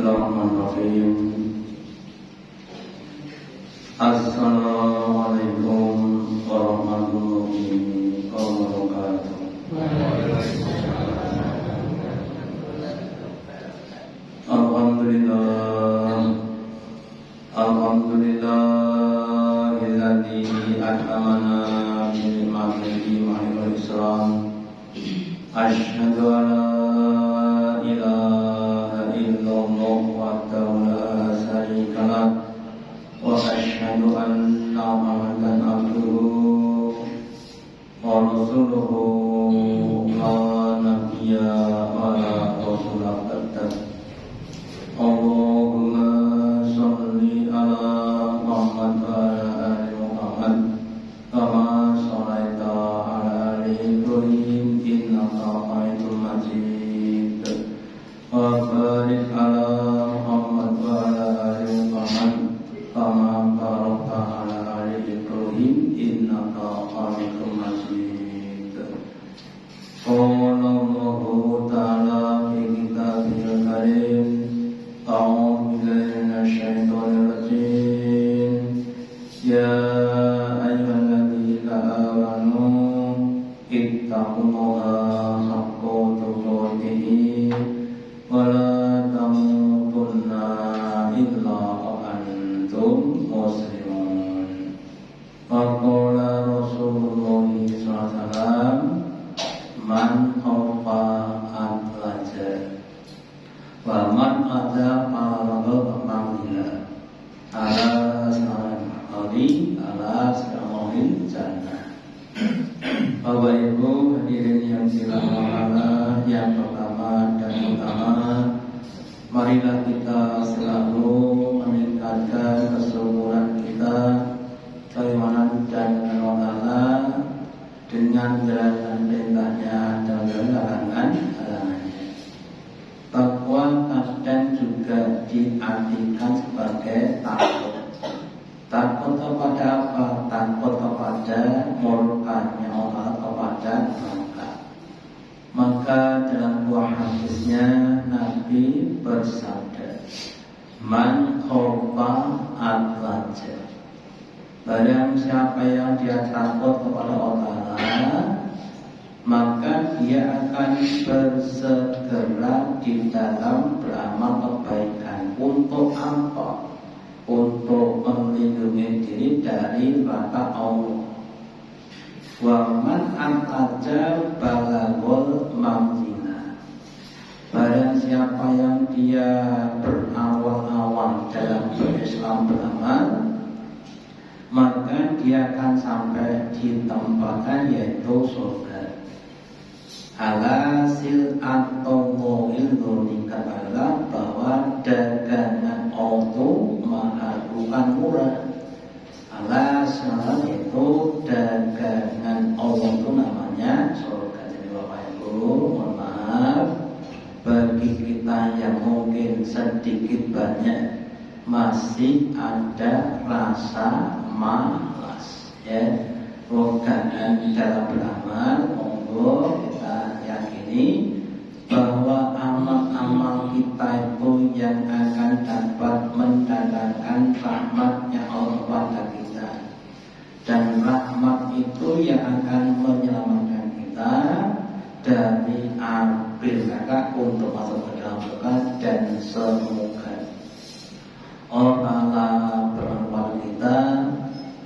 Bismillahirrahmanirrahim. Assalamualaikum warahmatullahi wabarakatuh. Alhamdulillahilladzi at'amana bi ni'matihi wal islam. Asyhadu an la ilaha illallah wahdahu la syarika lah wa asyhadu anna Muhammadan abduhu wa rasuluhu la nabiyya wa la rasula ba'da. Allahumma sholli ala Muhammad wa ala ali Muhammad kama shallaita ala ali Ibrahim innaka Hamidum Majid. Wa barik ala Muhammad wa ala ali Muhammad kama barakta ala ali Ibrahim innaka Hamidum Majid. Qala Allahu ta'ala fi kitabihil karim. A'udzu billahi minasyaitonir rajim. Ya ayyuhalladzina amanu ittaqullaha haqqa tuqatih wa la tamutunna illa wa antum muslimun. Faqala Rasulullah sallallahu alaihi wasallam, man khafa atlaja wa man ada ma'al ma'ila ala salam ali ala salamil jannah. Bapak Ibu hadirin yang dirahmati, yang pertama dan utama, marilah kita selalu meningkatkan kesyukuran kita keimanan dan Allah dengan jalan perintahnya dan larangan-larangannya. Takwa kadang juga diartikan sebagai takut. Takut kepada apa? Takut kepada murkanya Allah, kepada neraka. Maka dalam buah hadisnya Nabi bersabda, man khofa atlaja. Barang siapa yang dia takut kepada Allah, maka dia akan bersegera di dalam beramal kebaikan. Untuk apa? Untuk melindungi diri dari neraka Allah. Wa man ataja balagul mamzina. Barang siapa yang dia berawal-awal dalam berislam beramal, maka dia akan sampai di tempatnya yaitu surga. Alasil atau mo'il dikatakan bahwa dagangan auto bukan murah. Alasil itu dagangan Allah itu namanya surga. Jadi Bapak Ibu, mohon maaf bagi kita yang mungkin sedikit banyak masih ada rasa malas, ya, rogaan dalam beramal. Monggo kita yakini bahwa amal-amal kita itu yang akan dapat mendatangkan rahmatnya Allah kepada kita, dan rahmat itu yang akan menyelamatkan kita dari api neraka untuk masuk ke dalam surga. Dan semoga Allah Ta'ala bermanfaat kita,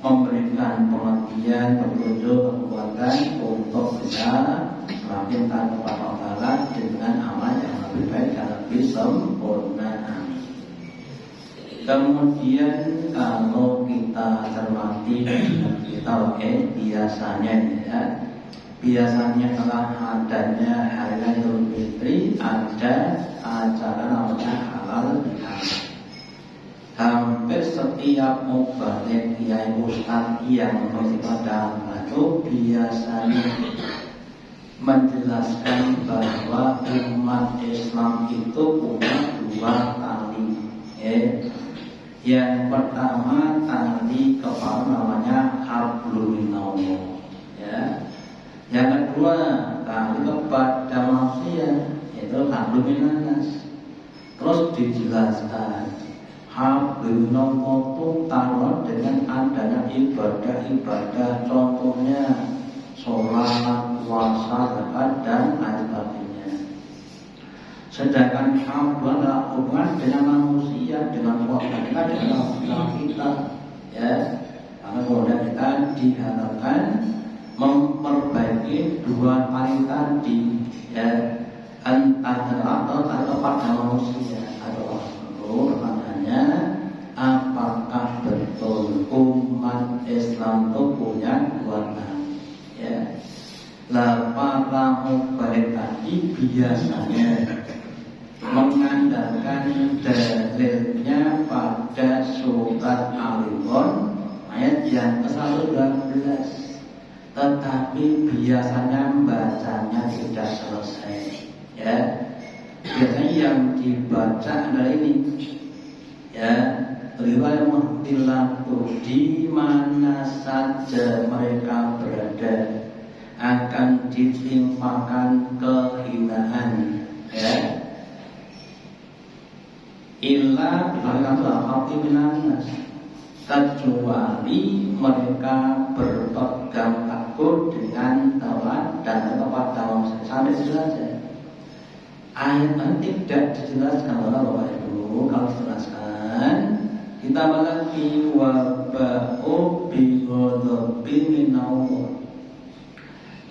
memberikan pengertian, petunjuk, kekuatan untuk bisa semakin taat kepada Allah Ta'ala dengan amal yang lebih baik dan lebih sempurna. Amin. Kemudian kalau kita cermati kita biasanya telah adanya hari raya Idul Fitri, ada acara namanya halal bihalal. Hampir setiap mubalik kiai ustaz yang bersifat itu biasanya menjelaskan bahwa umat Islam itu punya dua tali. Yang pertama tali kepala namanya hablum minallah, ya. Yang kedua tali kepada manusia yaitu hablum minannas. Terus dijelaskan hablum talon dengan adanya ibadah-ibadah, contohnya sholat, puasa, zakat dan lain sebagainya. Sedangkan hablum adalah hubungan dengan manusia, dengan keluarga kita, dengan orang kita, ya. Karena kemudian kita diharapkan memperbaiki dua hal tadi, ya, entah atau pada manusia atau pertanyaannya, apakah betul umat Islam itu punya dua nabi? Ya, lah para mubalik tadi biasanya mengandalkan dalilnya pada surat Al-Imran ayat yang ke-112, tetapi biasanya bacanya tidak selesai. Ya, biasanya yang dibaca adalah ini, ya, riwayat muhtilatu, di mana saja mereka berada akan ditimpakan kehinaan, ya, illa billahi, kecuali mereka berpegang teguh dengan Taurat dan kepada manusia. Sampai situ saja. Ayat ini tidak dijelaskan oleh Bapak Ibu. Kalau dijelaskan, kita lagi wabau bighadabin minallah,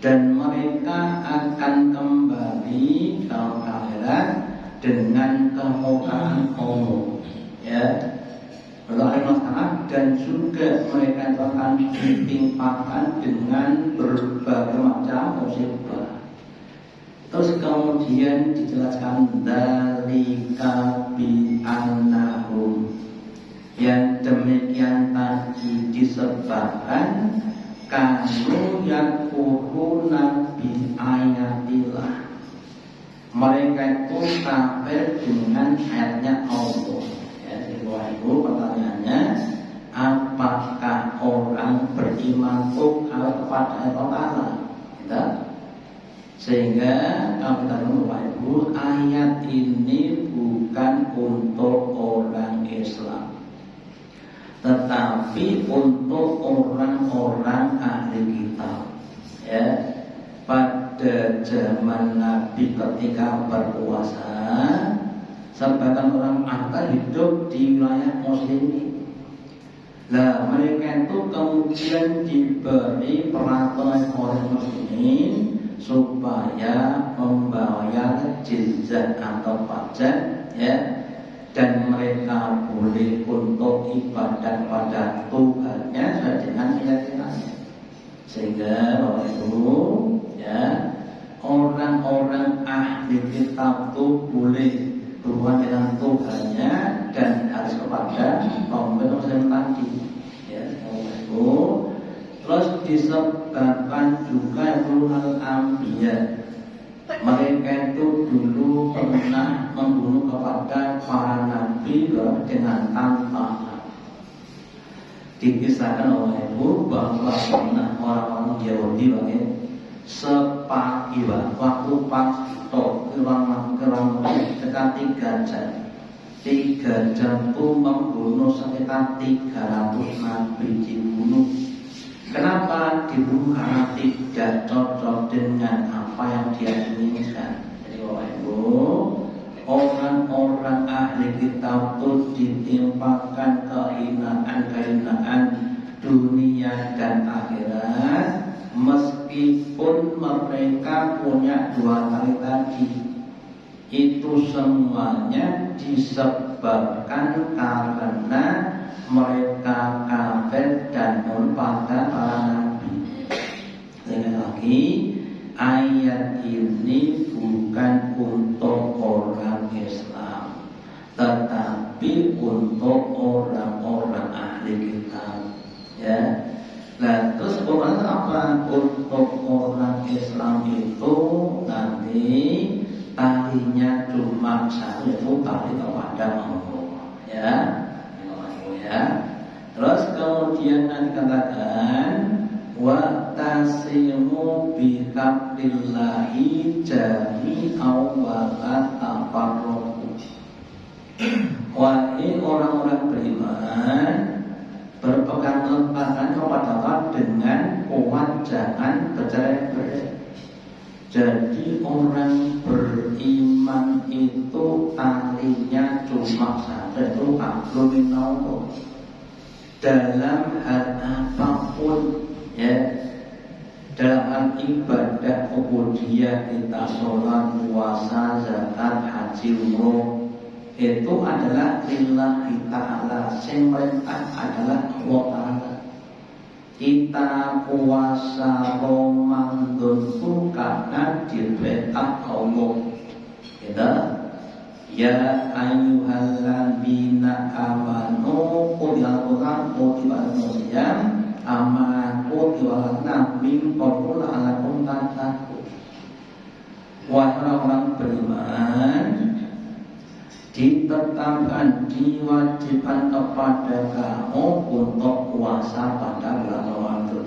dan mereka akan kembali ke akhirat dengan kemurkaan Allah, ya. Dan juga mereka akan ditimpakan dengan berbagai macam musibah. Terus kemudian dijelaskan dzalika bi annahum, yang demikian tadi disebabkan kanu yakfuruna bi ayatillah, mereka itu kafir dengan ayatnya Allah. Ya, Ibu, pertanyaannya, apakah orang beriman itu kalau kepada Allah? Ya. Sehingga kalau kita tahu Bapak Ibu, ayat ini bukan untuk orang Islam, tetapi untuk orang-orang ahli kitab, ya. Pada zaman Nabi ketika berpuasa, sebagian orang akan hidup di wilayah muslimin. Nah, mereka itu kemudian diberi peraturan oleh muslimin supaya membayar jizyah atau pajak, ya, dan mereka boleh untuk ibadah pada Tuhannya dengan keyakinannya. Sehingga Bapak Ibu, ya, orang-orang ahli kitab itu boleh berhubungan dengan Tuhannya dan harus kepada kaum muslim tadi, ya, Bapak Ibu. Terus disebabkan juga ulul anbiya, mereka itu dulu pernah membunuh kepada para nabi dengan tanpa hak. Dikisahkan oleh Ibu bahwa pernah orang-orang Yahudi sepagi waktu pastor kerang sekitar 3 jam. 3 jam itu membunuh sekitar 300 nabi dibunuh. Kenapa dibunuh? Karena tidak cocok dengan apa yang dia inginkan. Jadi Bapak Ibu, orang-orang ahli kitab itu ditimpakan kehinaan dunia dan akhirat, meskipun mereka punya dua kali tadi. Itu semuanya disebabkan karena mereka kafir dan pada para nabi. Sekali lagi, ayat ini bukan untuk orang Islam, tetapi untuk orang-orang ahli kitab, ya. Nah, terus orang apa? Untuk orang Islam itu nanti talinya cuma satu, yaitu tali kepada Allah, ya. Ya. Terus kemudian nanti katakan wa tasimu bi hablillahi jami'an wa la tafarraqu. Wahai orang-orang beriman, berpegang teguh kepada Allah dengan kuat, jangan bercerai-berai. Jadi orang beriman itu talinya cuma satu, itu aklun dalam hal apapun, ya, dalam hal ibadah ubudiyah kita, sholat, puasa, zakat, haji, umroh, itu adalah lillahi ta'ala. Yang perintah adalah Allah Ta'ala. Kita puasa Ramadan itu karena diperintah Allah. Kita, ya ayyuhalladzina amanu qutiba alaikumusiyam amma qutiba min qablu la'allakum tattaqun. Wahai orang beriman, ditetapkan, diwajibkan kepada kamu untuk puasa pada bulan Ramadan,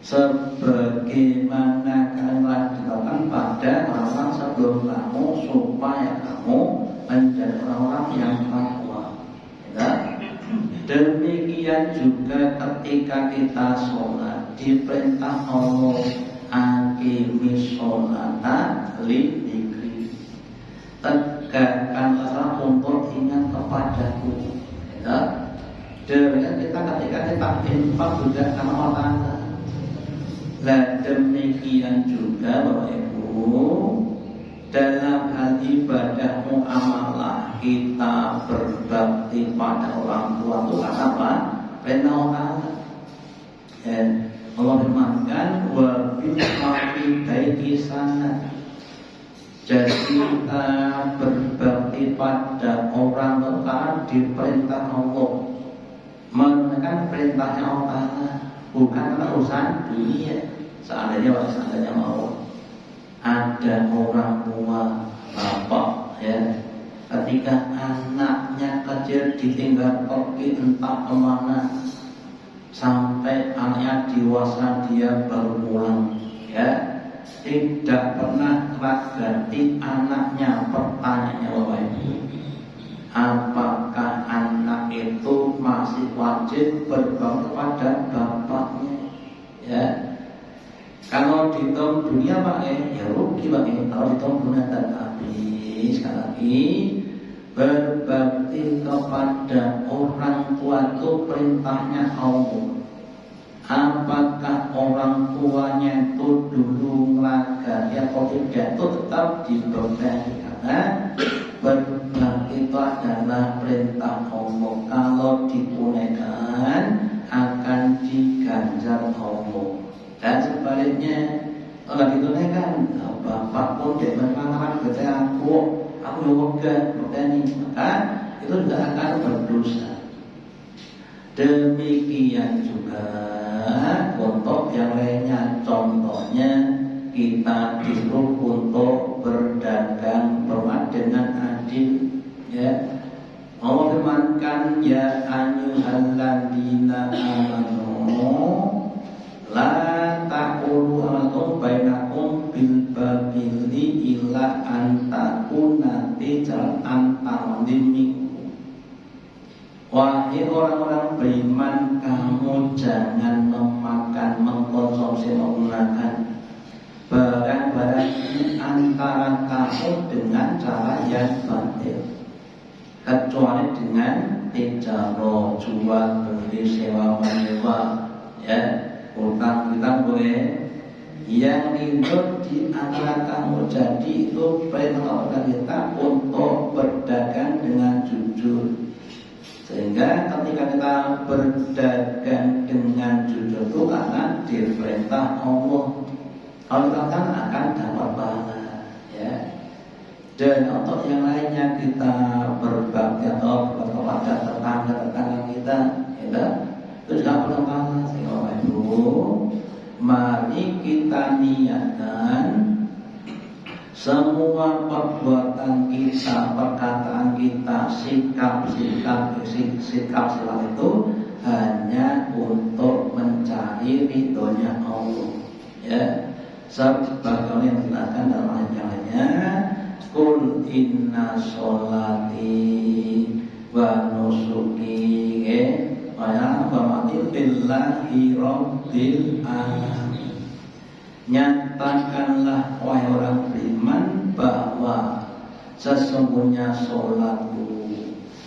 sebagaimana telah ditetapkan pada orang sebelum kamu, supaya kamu menjadi orang yang takwa. Ya. Demikian juga ketika kita sholat, diperintah Allah aqimis sholata lidzikri, tegakkanlah untuk ingat kepadaku. Ya. Demikian kita ketika kita infak juga karena Allah Ta'ala. Nah demikian juga Bapak Ibu, dalam hal ibadah muamalah kita berbakti pada orang tua itu apa? Perintah Allah Ta'ala. Allah firmankan wa bil walidaini ihsana. Jadi kita berbakti pada orang tua diperintah Allah, menunaikan perintahnya Allah Ta'ala, bukan urusan dunia. Seandainya mau ada orang tua bapak, ya, ketika anaknya kecil ditinggal pergi entah kemana, sampai anaknya dewasa dia baru pulang, ya, tidak pernah ganti anaknya. Pertanyaannya Bapak Ibu, apakah anak itu masih wajib berbakti kepada bapaknya? Ya, kalau di tahun dunia Pak, ya rugi Pak. Kalau di tahun dunia, tetapi sekali lagi berbakti kepada orang tua itu perintahnya Allah. Apakah orang tuanya itu dulu melanggar atau tidak, itu tetap diberbakti, karena berbakti itu adalah perintah Allah. Kalau ditunaikan akan diganjar Allah. Dan sebaliknya, kalau ditunaikan, bapak pun dia mengatakan kepada aku yoga berani, maka itu juga akan berdosa. Demikian juga untuk yang lainnya, contohnya kita disuruh untuk berdagang dengan adil, ya. Allah firmankan, ya ayyuhalladzina amanu la taqulu amakum bainakum bil babili illa an takuna tijaratan taradin. Wahai orang-orang beriman, kamu jangan memakan, mengkonsumsi, menggunakan barang-barang ini antara kamu dengan cara yang batil, kecuali dengan tijaro, jual beli, sewa menyewa, ya, utang kita boleh. Yang itu di antara kamu, jadi itu perintah kita untuk berdagang dengan jujur. Sehingga ketika kita berdagang dengan jujur itu karena diperintah Allah, kalau kita akan dapat pahala, ya. Dan untuk yang lainnya kita berbakti atau kepada tetangga kita, ya, itu juga perlu pahala. Sehingga Bapak Ibu, mari kita niatkan semua perbuatan kita, perkataan kita, sikap itu hanya untuk mencari ridhonya Allah, ya. Sebagaimana yang dijelaskan dalam ayat-ayatnya, Qul inna sholati wa mati lillahi rabbil alamin. Nyatakanlah wahai orang beriman bahwa sesungguhnya sholatku,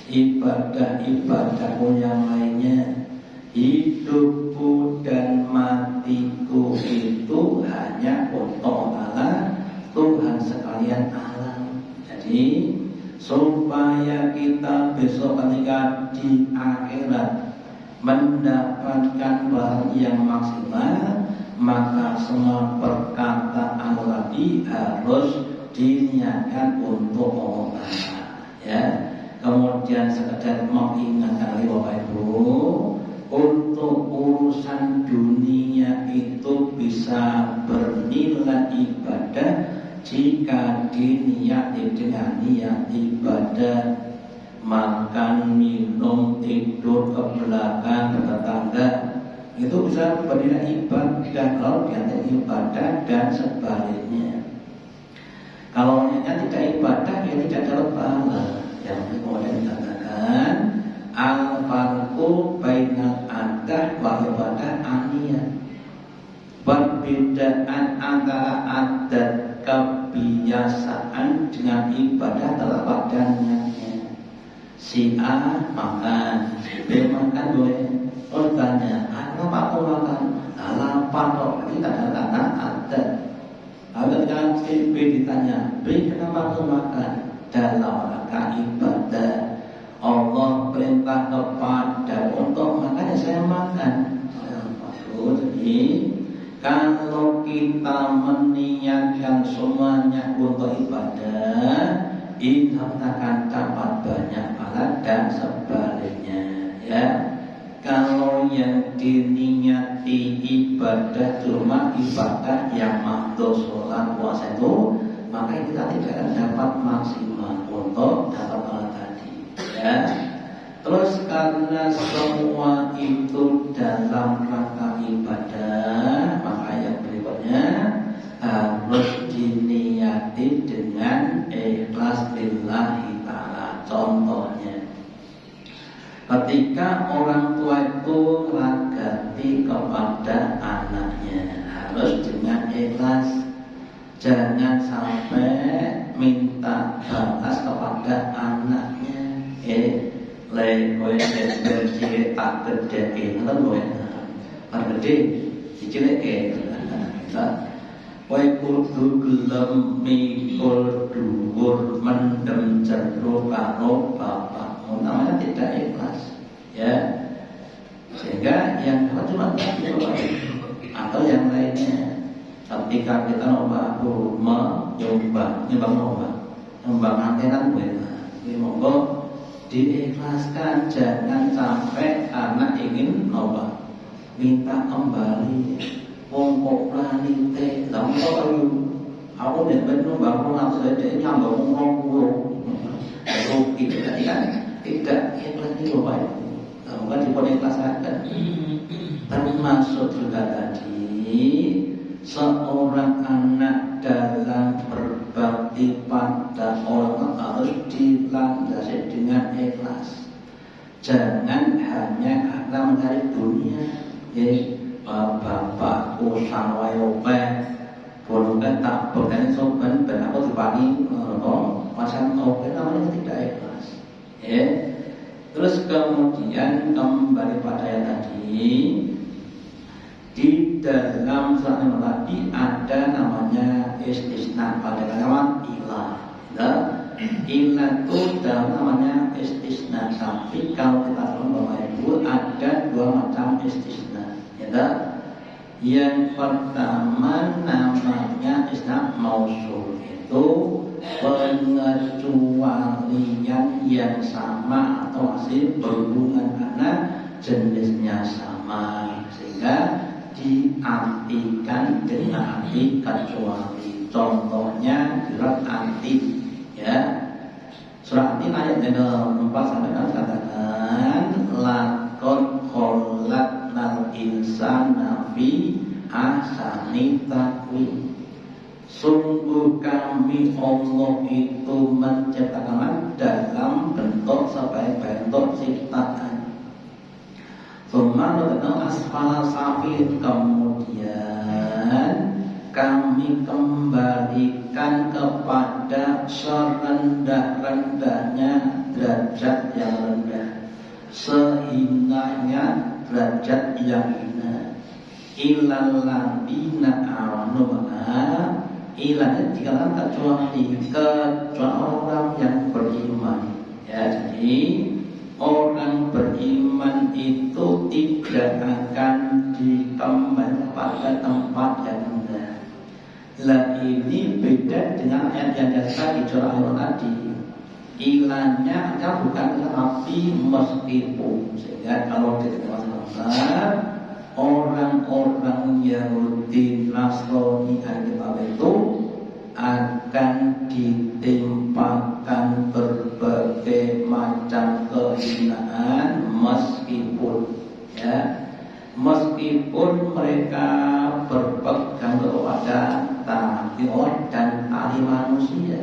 ibadah-ibadahku yang lainnya, hidupku dan matiku itu hanya untuk Allah, Tuhan sekalian alam. Jadi supaya kita besok ketika di akhirat mendapatkan barang yang maksimal, maka semua perkataan tadi harus diniatkan untuk Allah, ya. Kemudian sekedar mengingatkan Bapak Ibu, untuk urusan dunia itu bisa bernilai ibadah jika diniati dengan niat ibadah. Makan, minum, tidur ke belakang, ke tetangga, itu bisa bernilai ibadah kalau dianggap ibadah dan sebaliknya. Kalau niatnya tidak ibadah, ya tidak dapat pahala. Yang kemudian dikatakan al-farqu bainal adah wa ibadah aniyah. Perbedaan antara adat kebiasaan dengan ibadah terdapat dan niatnya. Si A makan, B makan boleh. Oh tanya, kenapa aku makan? Lapar kok, kita kata adat. Ketika si B ditanya, B kenapa aku makan? Dalam rangka ibadah. Allah perintah kepada untuk makanya saya makan. Jadi kalau kita meniatkan semuanya untuk ibadah, insya Allah akan dapat banyak pahala dan sebaliknya, ya. Kalau yang diniati ibadah cuma ibadah yang makhluk sholat puasa itu, maka kita tidak akan dapat maksimal untuk dapat pahala tadi, ya. Terus karena semua itu dalam rangka ibadah, maka yang berikutnya harus diniati dengan ikhlas lillahi ta'ala. Contohnya, ketika orang tua itu ragati kepada anaknya, harus dengan ikhlas. Jangan sampai minta balas kepada anaknya. Kowe bercilik tak gede, ngoten lho ya. Kan gede dicilike. Kowe kudu gelem mikul dhuwur mendem jero karo bapakmu. Namanya tidak ikhlas, ya. Sehingga yang cuma atau yang lainnya. Ketika kita nyumbang antenan ini monggo diikhlaskan, jangan sampai karena ingin minta kembali. Wong kok planite, lha kok aku nek nyumbang 200 dhek nyambung 20. Rugi tidak ikhlas itu Bapak. Bukan diikhlaskan. Termasuk juga tadi seorang anak dalam berbakti pada orang harus dilandasi dengan ikhlas. Jangan hanya karena mencari dunia. Bapakku sawai ope, bolongkan tak berkani sopan, dan aku dipangi macam ope, namanya tidak ikhlas. Terus kemudian kembali pada yang tadi. Di dalam surat tadi ada namanya istisna pada kalimat ilah. Ilah itu dalam namanya istisna. Tapi kalau kita tahu Bapak Ibu ada dua macam istisna. Yang pertama namanya istisna mausul, itu pengecualian yang sama atau masih berhubungan karena jenisnya sama, sehingga diartikan dengan arti kecuali. Contohnya surat Anti, ya. Surat Anti ayat yang 4 sampai 6 katakan laqad khalaqnal insana fi ahsani taqwim. Sungguh kami Allah itu menciptakan dalam bentuk sebaik bentuk ciptaan. Tsumma asfala safilin, kemudian kami kembalikan kepada serendah-rendahnya derajat yang rendah, sehinanya derajat yang hina. Ilal ladina amanu, ilahnya dikatakan kecuali orang yang beriman. Ya, jadi orang beriman itu tidak akan dikembalikan pada tempat yang rendah. Lah ini beda dengan ayat yang biasa di surah Al tadi. Ilahnya bukan api meskipun, sehingga kalau di tempat orang-orang Yahudi, Nasrani, Al-Kitab itu akan ditimpakan berbagai macam kehinaan meskipun mereka berpegang kepada tabiat dan ahli manusia.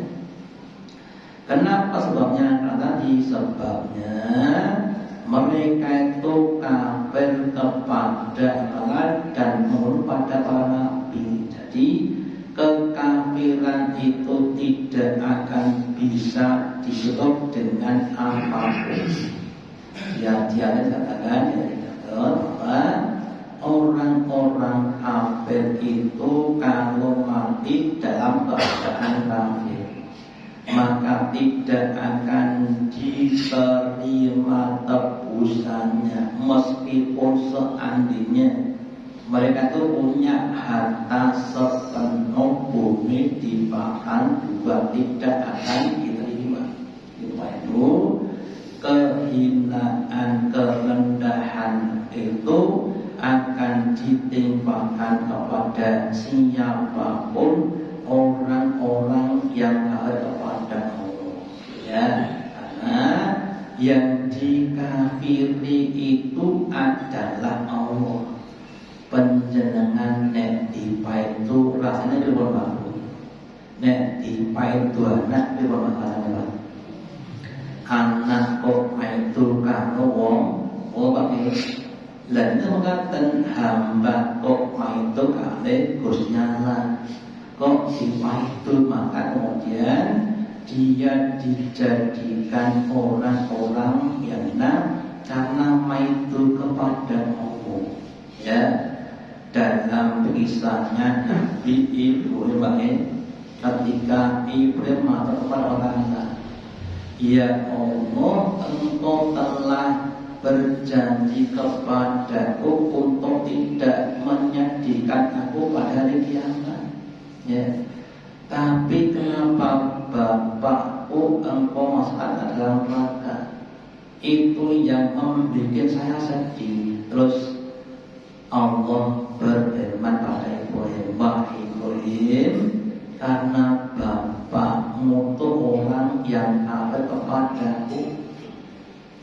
Kenapa sebabnya? Karena sebabnya mereka itu kafir kepada Allah dan menurut pada para nabi. Jadi kekafiran itu tidak akan bisa ditutup dengan apapun. Dia katakan bahwa orang-orang kafir itu kalau mati dalam keadaan kafir, maka tidak akan diterima tebusannya meskipun seandainya mereka itu punya harta sepenuh bumi dimakan juga, tidak akan diterima. Itu kehinaan, kerendahan itu akan ditimpakan kepada siapapun orang-orang yang ada kepada Allah. Ya, karena yang dikafiri itu adalah Allah. Penjenengan nek dipaitu rasanya di bawah baru. Nek dipaitu anak di bawah masalahnya. Anak kok maitu karo wong, pakai. Lalu mengatakan hamba kok maitu kale Gusti Allah. Kok dipaitu, maka kemudian dia dijadikan orang-orang yang karena maitu kepada Allah. Ya, dalam kisahnya Nabi Ibrahim, ketika Ibrahim mengatakan kepada orang-orang, ya Allah, engkau telah berjanji kepadaku untuk tidak menyedihkan aku pada hari kiamat. Ya, tapi kenapa bapakku engkau masukkan ke dalam neraka? Itu yang membuat saya sedih. Terus Allah berfirman pada Ibrahim, Ibrahim, karena bapakmu itu orang yang kafir kepadaku,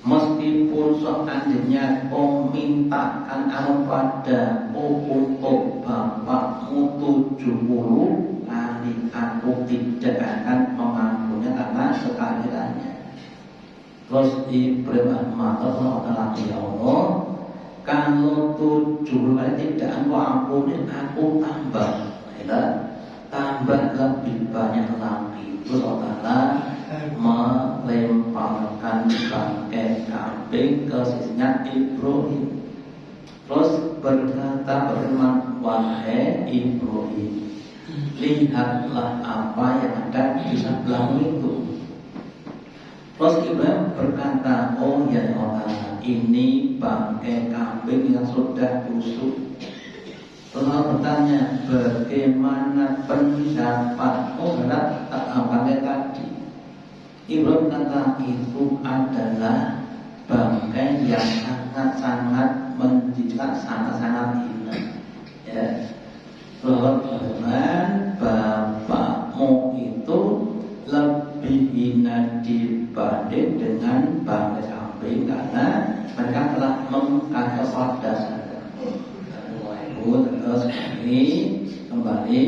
meskipun seandainya kau mintakan aku padaku untuk bapakmu 70 kali, aku tidak akan mengampuninya karena kekafirannya. Terus Ibrahim mengatakan, ya Allah, kalau 7 kali tidak aku ampuni, aku tambah lebih banyak lagi. Terus Allah melemparkan bangkai kambing ke sisinya Ibrahim. Terus berfirman, wahai Ibrahim, lihatlah apa yang ada di sebelahmu itu. Terus Ibrahim berkata, oh ya Allah, ini bangkai kambing yang sudah busuk. Terus Allah bertanya, bagaimana pendapatmu terhadap bangkai tadi? Ibrahim kata, itu adalah bangkai yang sangat-sangat menjijikkan, sangat-sangat hina. Ya, berfirman, bapakmu itu lebih hina dibanding dengan bangkai kambing karena mereka telah mengangkat kepada saya. Terus ini kembali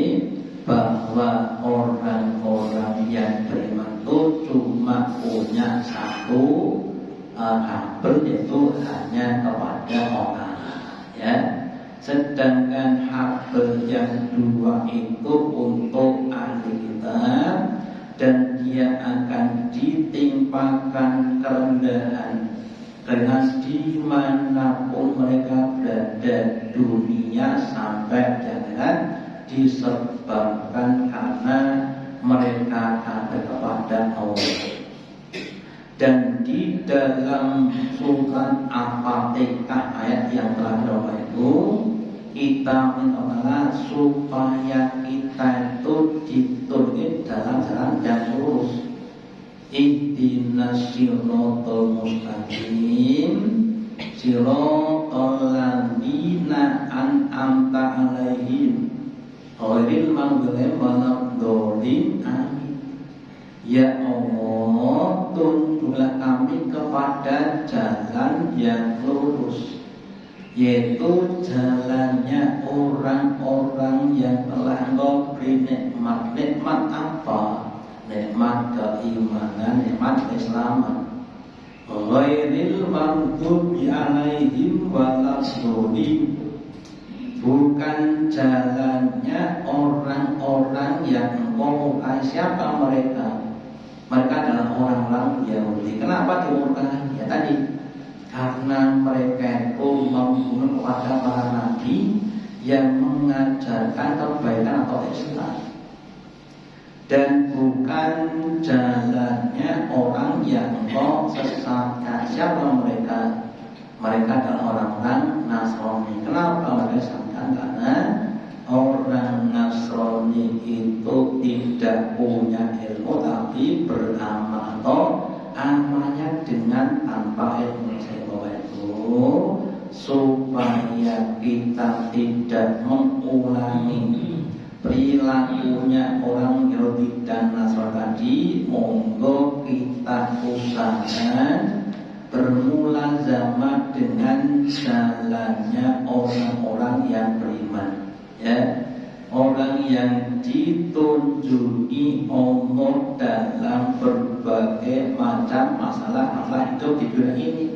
bahwa orang-orang yang beriman itu cuma punya satu kabel itu hanya kepada orang, ya. Sedangkan kabel yang dua itu untuk ahli kitab, dan dia akan ditimpakan kerendahan karena dimanapun mereka berada dunia sampai akhirat, disebabkan karena mereka kafir kepada Allah. Dan di dalam surat Al-Fatihah ayat yang terakhir itu kita minta supaya kita itu dituntun dalam jalan yang lurus. Ihdinas siratal mustaqim siratal ladzina an'amta 'alaihim ghairil maghdubi 'alaihim. Amin. Ya Allah, tuntunlah kami kepada jalan yang lurus, yaitu jalannya orang-orang yang telah Engkau beri nikmat. Nikmat apa? Nikmat keimanan, nikmat keislaman. Ghairil maghdubi 'alaihim waladdallin. Bukan jalannya orang-orang yang Engkau murkai. Siapa mereka? Mereka adalah orang-orang Yahudi. Kenapa dimurkai? Ya tadi, karena mereka itu membunuh kepada para nabi yang mengajarkan kebaikan atau Islam. Dan bukan jalannya orang yang Engkau sesatkan. Siapa mereka? Mereka adalah orang-orang Nasrani. Kenapa mereka sesatkan? Karena orang Nasrani itu tidak punya ilmu tapi beramal, atau amalnya dengan tanpa ilmu. Itu supaya kita tidak mengulangi perilakunya orang Yahudi dan Nasrani tadi, monggo kita usahakan bermula zaman dengan jalannya orang-orang yang beriman, ya, orang yang ditunjuki Allah dalam berbagai macam masalah hidup di dunia ini,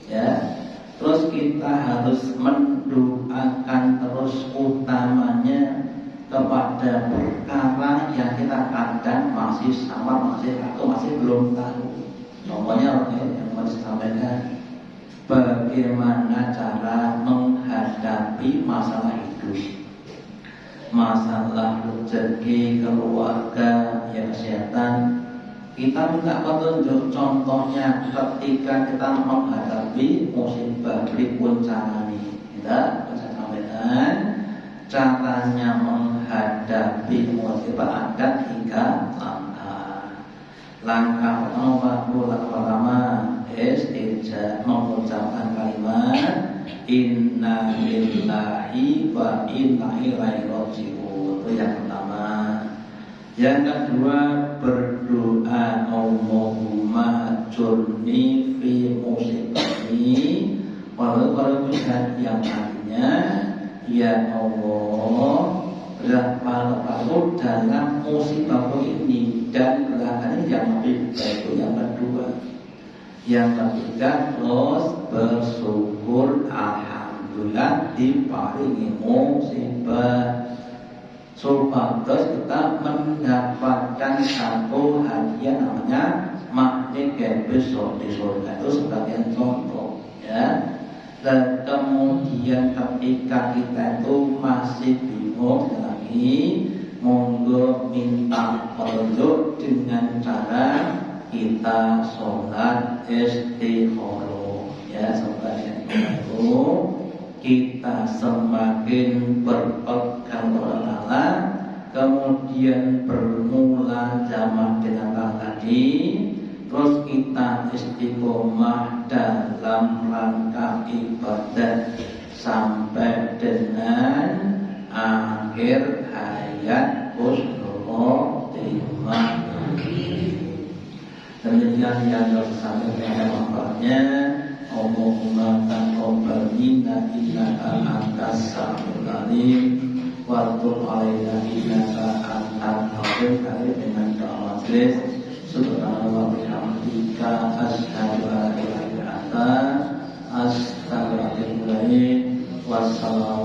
ya. Terus kita harus mendoakan terus, utamanya kepada perkara yang kita kadang masih sama, masih belum tahu. Contohnya yang mau disampaikan, bagaimana cara menghadapi masalah hidup, masalah rezeki, keluarga, ya, kesehatan. Kita minta petunjuk. Contohnya ketika kita menghadapi musibah, berikut cara ini kita bisa sampaikan. Caranya menghadapi musibah ada 3 langkah. Langkah pertama istirja, mengucapkan kalimat inna lillahi wa inna ilaihi raji'un. Itu yang pertama. Yang kedua, berdoa Allahumma ajurni fi musibati. Kalau yang artinya, ya Allah, berlaku dalam musibahku ini, dan belakangnya yang lebih baik. Itu yang kedua. Yang ketiga, terus bersyukur, alhamdulillah diparingi musibah, supaya kita mendapatkan satu hadiah namanya magnet besok di surga. Itu sebagai contoh, ya. Dan kemudian ketika kita itu masih bingung lagi, monggo minta petunjuk dengan cara kita sholat istikharah, ya. Sebagai itu kita semakin berpegang kepada Allah, kemudian bermula zaman dengan tadi. Terus kita istiqomah dalam rangka ibadah sampai dengan akhir hayat husnul khotimah. Demikian yang sampai pada manfaatnya. Allahumma taqabbal minna innaka antas samiul alim wa tub alaina innaka antal tawwabur rahim. Dengan doa majelis subhanallah wa bihamdika asyhadu an la ilaha illa wassalam.